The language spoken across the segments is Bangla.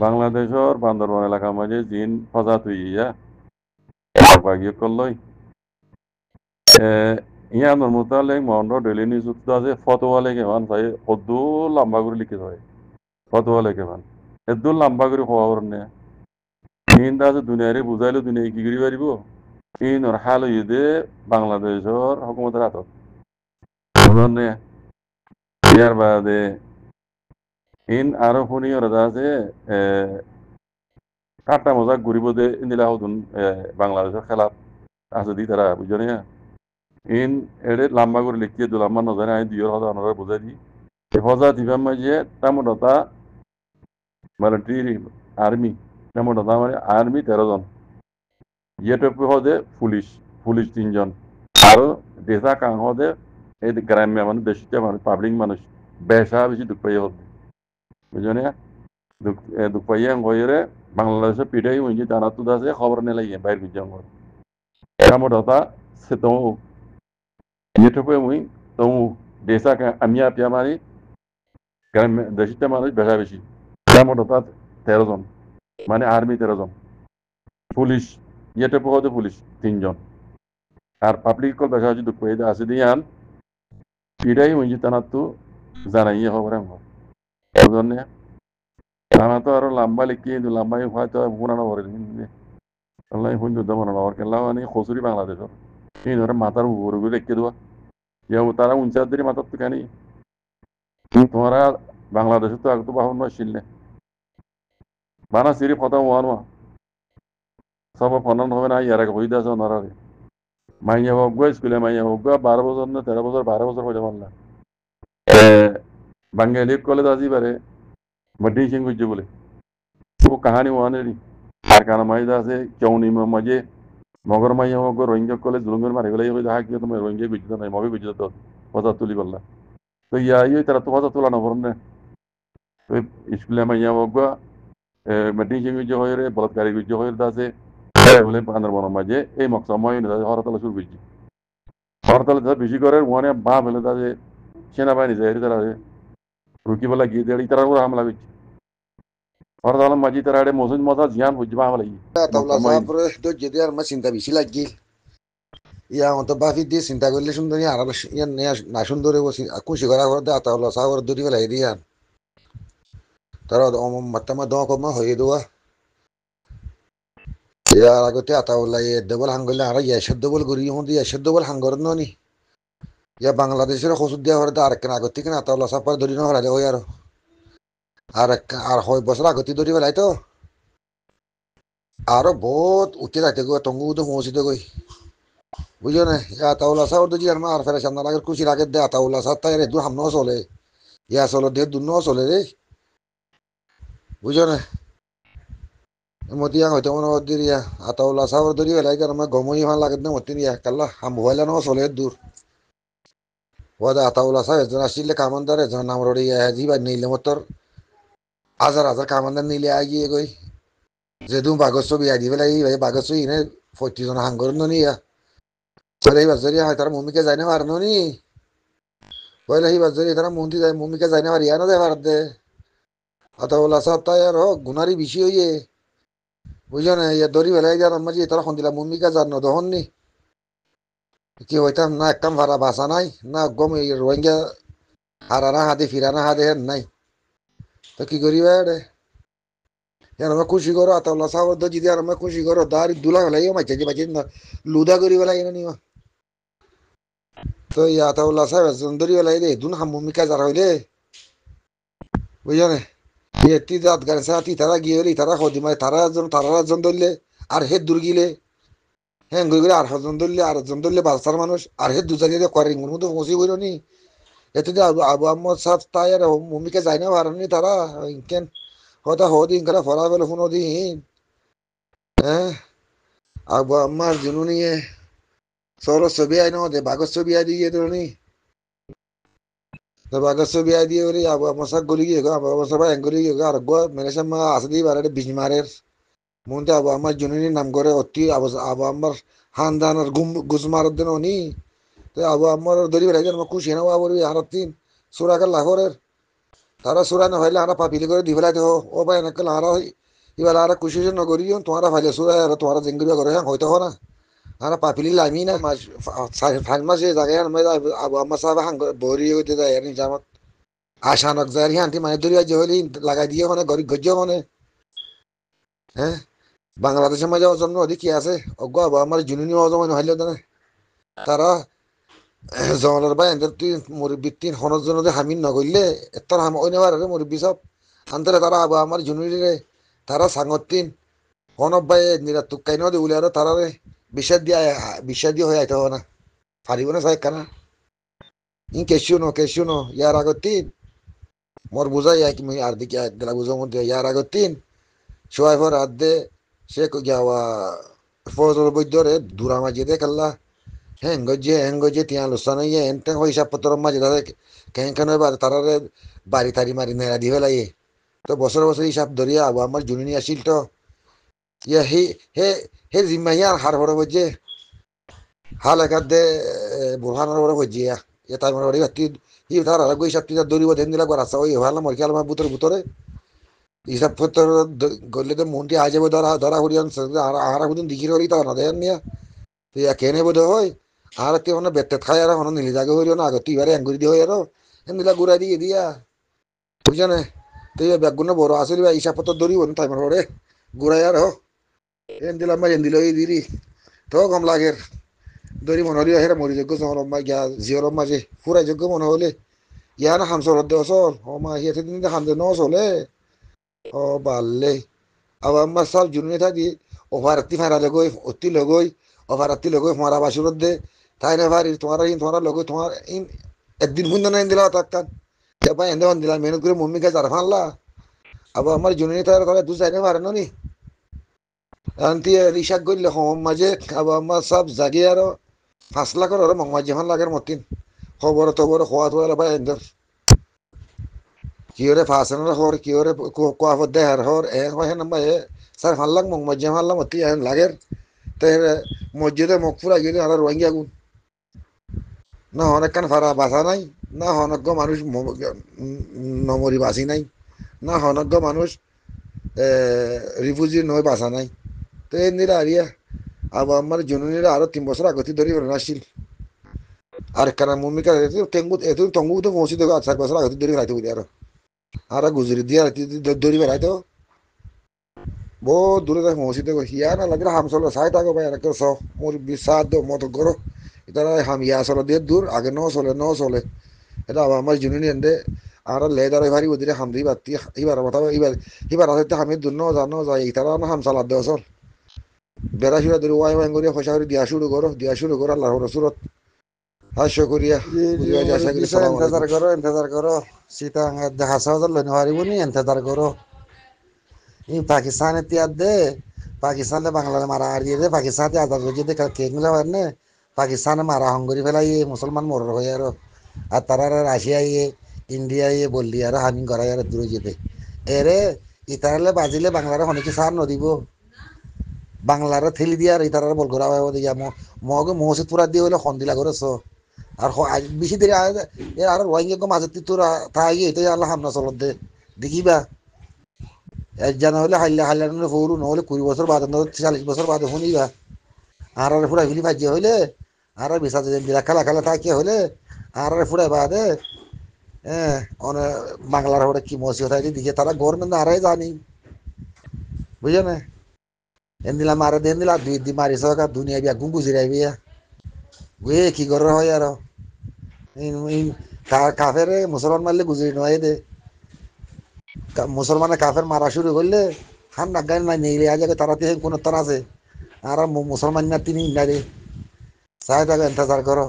বাংলাদেশর বান্দরবান এলাকার মাঝে জিন ফজা তুই ইয়া বাগিয়ে করলই ইয়ানোর মোতালেক মন্ড ডেলি নিউজ উত্তর আছে ফতোয়া লেগে মান ভাই কদ্দু লম্বা করে লিখে হয় ফতোয়া লেগে মান এদ্দু লম্বা করে হওয়া করনে ইন আছে দুনিয়ারে বুঝাইলে দুনিয়া কি করি পারিব ইনর হাল ইদে বাংলাদেশর হকুমতের হাতত বুঝনে ইয়ার বাদে ইন আরো শুনি ওরা আছে কাটা মজা ঘুরিব দে ইন্দিলা হতুন বাংলাদেশের খেলা আছে দি তারা বুঝলি না ইন এড়ে লম্বা করে লিখিয়ে দিল আমার নজানে আমি দুইয়ের কথা ওনারা বুঝাই দিই হেফাজত দিবাম মাঝে তেমনটা মিলিটারি আর্মি তেমনটা মানে আর্মি 13 জন ইয়েটপে হদে পুলিশ পুলিশ 3 জন আরো দেশা কাং হদে এই গ্রাম্য মানুষ দেশিতে মানুষ পাবলিক মানুষ বেশা বেশি দুঃখ পাইয়ে হদে বুঝলি না দুঃখ পাইয়ে গইরে বাংলাদেশে পিঠাই হইছে তারা তো আছে খবর নেই লাগিয়ে বাইরে বুঝাম তেমনটা সে তো ইয়েটপে মুই তো দেশা আমি আপনি মারি গ্রাম্য দেশিতে মানুষ বেশা বেশি তেমনটা 13 জন মানে আর্মি 13 জন পুলিশ ইয়েতে পহতে পুলিশ 3 জন আর পাবলিক কল বেশা বেশি দুঃখ পাইয়ে আছে দিয়ান পিঠাই হইছে তারা তো জানাইয়ে খবর বুঝলি তারা তো আরো লম্বা লিখি লম্বাই হয়তো পুরানো করে আল্লাহ হুঞ্জু দমন আর কেলা মানে খসুরি বাংলাদেশের এই ধরে মাথার উপরে লিখে দেওয়া ইয়া তারা 49 দিন মাথার তো কেনি তোমরা বাংলাদেশে তো একটু বাহন ছিল বানা সিরি ফতা ওয়ান সব ফনান হবে না ইয়ার হয়ে দাস ওনারা মাইয়া হোক স্কুলে মাইয়া হোক 12 বছর না 13 বছর 12 বছর হয়ে যাবার না বাঙালি কলেজ আসি পারে বড্ডি সিং গুজ্জে বলে वो कहानी वहां री कारखाना माई दासे क्यों नहीं मजे मगर माई होगो रोहिंग्या कॉलेज जुलंगर मारे गले ये जहाँ किया तो मैं रोहिंग्या गुजरता नहीं मगे गुजरता पता तुली बल्ला तो ये तरह तो पता तुला ना वरने तो स्कूल में यहाँ होगा मड्डी सिंह जो है रे बलात्कारी जो है दासे बोले अंदर बनो मजे ये मकसद माई ने दासे हरताल शुरू गुजी हरताल दासे बिजी करे वहां बाप बोले दासे सेना बाहिनी जाहिर तरह रुकी वाला गीत इस तरह वो हमला गुजी हरताल मजी तरह मौसम मजा जियान बुझवा वाला ये তাওলা সাপরে তো যদি আর আমার চিন্তা বেশি লাগিল ইয়া মতো বাফি দিয়ে চিন্তা করলে সুন্দর আর ইয়া না সুন্দরে বসি খুশি করা করে দেয় তাওলা সাপরে দড়ি ফেলাই দিয়া তারা মাত্তামা দোয়া কমা হয়ে দেওয়া ইয়ার আগতে আতাউল্লাহ ইয়ে ডবল হাঙ্গলে আর ইয়া শব্দবল করি হন ইয়া শব্দবল হাঙ্গর ননি ইয়া বাংলাদেশের খসুদ দিয়া হরে আর কেন আগতে কেন আতাউল্লাহ সাপরে দড়ি না হরালে ওই আর হয় বছর আগতে দড়ি ফেলাই তো আরো বহুত উঠে যাইতে গো টঙ্গু তো পৌঁছিতে গই বুঝো না ইয়া তাওলা সাউর তো জিয়ার মার ফেরে সামনে লাগে খুশি লাগে দে তাওলা সাত তাই রে দু হামনো চলে ইয়া চলো দে দুনো চলে রে বুঝো না মতিয়া হয়তো মনে হদ্দি রিয়া আতাউলা সাউর দরি বেলাই কার আমার গমই ভাল লাগে না মতি রিয়া কাল্লা হাম ভয়লা ন চলে দূর ওদা আতাউলা সাহেব একজন আসলে কামানদার একজন নাম রড়ি জিবা নিলে মতর হাজার হাজার কামানদার নিলে আগিয়ে গই যেদু বাগজ ছবি আদি বেলাই ভাই বাগজ ছবি এনে 40 জন হাঙ্গর নিয়া চলে এই বাজারে হয় তার মম্মিকে যায় না মারনো নি বলে এই বাজারে তারা মন্দির যায় মম্মিকে যায় না মারিয়া না দেয় ভারত দে আতাউলা সাহেব তাই আর গুনারি বেশি হইয়ে বুঝো না ইয়া দড়ি বেলাই যার আমার যে তারা খন দিলা মম্মিকা যার ন দহন নি কি হইতাম না একদম ভাড়া বাসা নাই না গম রোহিঙ্গা হারানা হাতে ফিরানা হাতে হেন নাই তো কি করিবা রে ইয়ার আমরা খুশি করো আতাউল্লাহ সাহেব তো যদি আর আমরা খুশি করো দাঁড়ি দুলা বেলাই মাইছে যে বাজে না লুদা করি বেলাই না নিও তো ইয়া আতাউল্লাহ সাহেব দড়ি বেলাই রে দুন হাম মম্মিকা যার হইলে বুঝো না এটি দাঁত গাড়ি সাথী তারা গিয়ে হলি তারা হদি মানে তারা একজন ধরলে আর হে দূর গিলে হ্যাঁ ঘুরে ঘুরে আর একজন ধরলে আর একজন ধরলে বাচ্চার মানুষ আর হে দুজনের করে মতো পৌঁছি বইল নি এতে আবু আহমদ সাহ তাই আর মম্মিকে যাই না পারেনি তারা কেন হয়তো হদিন খেলা ফলা ফেলে শুনো দিন হ্যাঁ আবু আম্মার জুনু নিয়ে সরস ছবি আই দে বাগজ ছবি আই দিয়ে নি তো বাগজ ছবি আই দিয়ে বলি আবু আম্মা সাহ গলি গিয়ে আবু আম্মা সাহ গলি গিয়ে আর মেরে সামনে আসে দিয়ে বারে বিজমারের মনতে আবু আম্মার জুনুনি নাম করে অতি আবু আম্মার হানদানের গুজমার দিন নি তো আবু আম্মার দড়ি বেড়াই আমার খুশি না বলবি আর তিন সুরাকার লাহরের তারা চূড়া নহলে আর পাপিলি করে দি ফেলাই দেহ ও ভাই এনেকে আর এবার আর খুশি নগরী তোমারা ফাইলে চূড়া আর তোমারা জেঙ্গিবা করে হ্যাঁ হয়তো না আর পাপিলি লামি না মাস 5 মাস এই জায়গায় আবু আম্মা সাহেব হাং বরি হইতে যায় আর নিজামত আশানক যায় হান্তি মানে দরিয়া যে হলি লাগাই দিয়ে মানে গরিব গজ্জ মানে হ্যাঁ বাংলাদেশের মাঝে অজন্ম অধিক কি আছে অজ্ঞ আবু আমার জুনুনি অজমান হইলে না তারা জমালের ভাই এদের তুই মুরব্বী 3 জন হামিন নগরলে এত হাম অনেবার মুরব্বী সব আনতে তারা আবু আমার জুনুনি রে তারা সাংগতিন হনব ভাই নিরা তুকাই নদী উলে আর তারা রে বিশ্বাস দিয়ে হয়ে আইতে হবে না পারিব না সাহেব কানা ইন কেসিও ন ইয়ার আগত মোর বুঝাই কি আর দিকে দিলা বুঝার মধ্যে ইয়ার আগত সোয়াই ফর হাত দে সে গিয়া ফজল বৈদ্যরে দূরা মাঝে দে কাল্লা হেঙ্গজে তিয়া লোসান এনতে হিসাব পত্র মাঝে তাদের কেন তারারে বাড়ি তারি মারি নেড়া দিয়ে ফেলাই তো বছর বছর হিসাব ধরিয়া আবু আমার জুনি আসিল তো ইয়া হে জিম্মা ইয়ার হার ভরে বলছে হাল একার দে বুরহানের ভরে বলছি ইয়া তাই মনে বাড়ি তার আর হিসাব টিসাব দৌড়িব ধ্যান দিলা রাস্তা ওই ভালো মর খেয়াল আমার ভিতরে হিসাব পত্র করলে তো মনটি আজ যাবে ধরা করিয়ান আর কোনদিন দিঘির হলি তা না দেন নিয়া তো ইয়া কেনে বোধ হয় আর তে মানে বেতে খাই আর হন নিলি জাগে হইল না আগত এবারে অ্যাঙ্গুরি দিয়ে হই আর নিলা গুড়া দিয়ে দিয়া বুঝছো না তো ইয়া ব্যাগুন বড় আসলে হিসাব পত্র ধরিব না তাই মনে গুড়াই আর এন দিলাম এন দিল এই দিদি তো কম লাগে দরি মনে হলি হেরা মরি যোগ্য জমা গিয়া জিওর মাঝে ফুরাই যোগ্য মনে হলে ইয়া না হামসর দে অসল ও মা হিয়াতে দিন হামদে ন চলে ও বাল্লে আবার আমার সব জুনুনি থাকি ওভারাত্তি ফাঁড়া লগই অতি লগই ওভারাত্তি লগই মারা বাসুরত দে তাই না ভারি তোমার লগই তোমার একদিন বুঝতে না দিলা তাক্কান এবার এনে দিলাম মেহনত করে মম্মিকে যারা ফানলা আবার আমার জুনুনি তারা দু চাইনে পারে নি আনতি রিসাক করলে হম মাঝে আবার আমার সব জাগি আর 5 লাখের ওরা মংমাজি ফান লাখের মতিন খবর টবর খোয়া তোয়া ভাই এদের কিয়রে ফাঁসেনের হর কিয়রে কোয়াফত দেহার হর হয় নাম্বার স্যার ফানলাম মংমাজি ফানলাম অতি লাগের তো মসজিদে মকফুরা গেলে আর রোহিঙ্গা গুণ না অনেক কান ফারা বাসা নাই না অনজ্ঞ মানুষ নমরি বাসি নাই না অনজ্ঞ মানুষ রিফিউজি নয় বাসা নাই তো এই নিরা আরিয়া আবার আমার জননীরা আরো 3 বছর আগতি ধরে আসছিল আর কারণ মম্মিকা টেঙ্গু এত টঙ্গু তো পৌঁছে দেবো 4 বছর আগতি ধরে ফেলাইতে বুঝি আর গুজরি দিয়ে ধরি বেড়াইতো বহুত দূরে দেখ মসজিদে হিয়া না লাগে হামসলো সাই থাকো ভাই আর সব মোর বিশ্বাস দো মত করো এটা হাম ইয়া চলো দিয়ে দূর আগে ন চলে এটা আমার জুনি এনে আর লেদার ভারি ওদিকে হামদি বাতি এবার কথা এবার আসতে হামি দূর ন যায় ইতারা না হাম চালাদ দেওয়া চল বেড়া শুরা দূর ওয়াই ওয়াই করিয়া পয়সা করে দিয়া শুরু করো আল্লাহর রসুলত হাস্য করিয়া ইন্তজার করো সীতা দেখা সহজ লইতে পারিব নি ইন্তজার করো ই পাকিস্তানে তিয়ার দে পাকিস্তানে বাংলাদেশ মারা হারিয়ে দে পাকিস্তানে আজাদ হয়ে দে কেক মিলা পারে পাকিস্তানে মারা হঙ্গরি ফেলাই মুসলমান মর হয়ে আর তারা রাশিয়া ইন্ডিয়া বললি আর হামি করাই আর দূরে যেতে এরে ইতারালে বাজিলে বাংলার অনেকে সার নদিব বাংলার ঠেলি দিয়ে আর ইতারার বল করা দিয়া মগে মহসিদ পুরা দিয়ে হলে সন্দিলা করেছ আর বেশি দেরি আর রোহিঙ্গা মাঝে তোরা তাই এটাই আল্লাহ হামনা চলত দে দেখিবা একজন হলে হাইলা ফৌরু নহলে 20 বছর বাদে 40 বছর বাদে শুনিবা আর ফুরাই ফেলি ভাজ্য হইলে আর বিচার দিলা খেলা থাকে হইলে আর ফুরাই বাদে হ্যাঁ বাংলার হলে কি মসি হঠাই দিকে তারা গভর্নমেন্ট আরাই জানি বুঝে না এন দিলাম মারে দেন দিলা 2 দিন মারি সরকার দুনিয়া বিয়া গুম বুঝি রাইবি ওয়ে কি করে হয় আর কাফের মুসলমান মারলে গুজরি নয় দে মুসলমানের কাফের মারা শুরু করলে হান নাগান নাই নেইলে আজ তারা কোনো তার আছে আর মুসলমান না তিনি না রে চাই তাকে ইন্তজার করো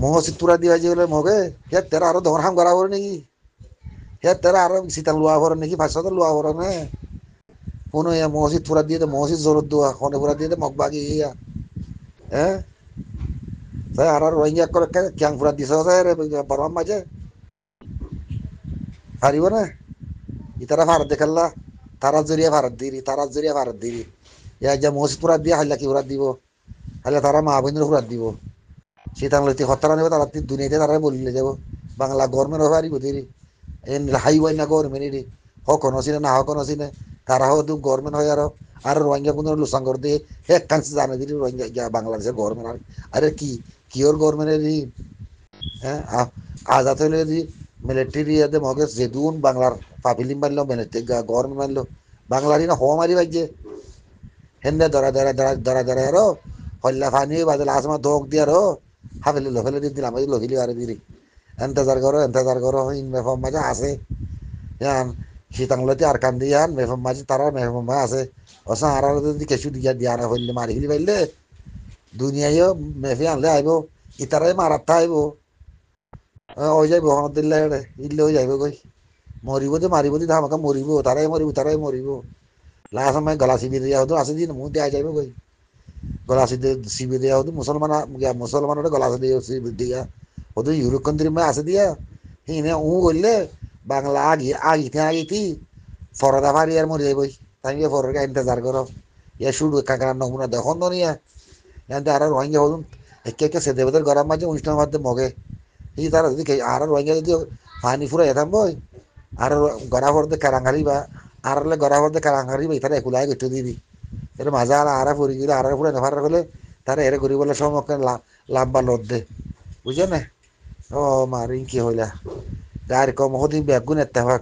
মহসিদ পুরা দিয়া যে মগে হে তেরা আরো ধর হাম করা করে নাকি হে তেরা আরো শীতাল লোয়া করে নাকি 500 লোয়া করে না কোনো মসজিদ পুরা দিয়ে মসজিদ জোর দোয়া খনে পুরা দিয়ে মগবাগি ইয়া হ্যাঁ তাই আর রোহিঙ্গা করে ক্যাং পুরা দিছে বারবার মাঝে পারিব না ইতারা ভারত দেখাল্লা তারা জরিয়া ভারত দিবি ইয়া যা মসজিদ পুরা দিয়ে হাইলা কি পুরা দিব হাইলা তারা মা বোনের পুরা দিব শীতাং লইতে হত্যারা নেবে তারা দুনিয়াতে তারা বলিলে যাব বাংলা গভর্নমেন্ট হবে পারিব দেরি en highway na government iri ho kono sine na ho kono sine tara ho du government ho yaro আর রোহিঙ্গা কোনো লুসাং করতে হে কান্সি জানে দিলি রোহিঙ্গা বাংলাদেশের গভর্নমেন্ট আরে কি কিওর গভর্নমেন্টের হ্যাঁ আজাদ হইলে দি মিলিটারি ইয়াতে মগে যেদুন বাংলার পাপিলিম মারলো মিলিটারি গভর্নমেন্ট মারলো বাংলারই না হো মারি বাজে হেন্দে ধরা আরো হল্লা ফানি বাদল আসমা দোক দিয়ারো হাফেলে লোফেলে দিলাম লোহিলি আরে দিরি এন্তেজার করো ইন মেফম মাঝে আছে ইয়ান শীতাংলতি আর কান দিয়ান মেফম মাঝে তারা মেফম মাঝে আছে ওসা আর যদি কেসু দিয়া দিয়া না হইলে মারি হিলি পাইলে দুনিয়ায়ও মেফি আনলে আইব ইতারাই মারাত্তা আইব ওই যাইব হনত দিল্লা হেড়ে ইল্লে হয়ে যাইব কই মরিব যে মারিব দি ধামাকা মরিব তারাই মরিব লাস্ট সময় গলা চিবি দিয়া হতো আছে দিন মুখ দিয়া যাইব কই গলা চিবি দিয়া হতো মুসলমানের গলা চিবি দিয়া হতো ইউরোপ কান্ট্রি মে আছে দিয়া হিনে করলে বাংলা আগিতি ফরদা ফারি আর মরে যাইবই তাই ফরকে ইন্তজার করো ইয়া শুরু কাকার নমুনা দেখুন তো নিয়া এতে আর রোহিঙ্গা হতুন একে সেদে বেদের গরম মাঝে অনুষ্ঠান মাধ্যমে মগে ই তারা যদি আর রোহিঙ্গা যদি পানি ফুরা যেতাম বই আর গড়া ফরতে কারাঙ্গারি বা আর গড়া ফরতে কারাঙ্গারি বা তারা একুলাই গেটো দিবি এটা মাজা আর ফুরি গেলে আর ফুরে নেফার হলে তারা এর করি বলে সমকে লাম্বা লোদ দে বুঝে না ও মারি কি হইলা গাড়ি কম হদি বেগুন এতে হয়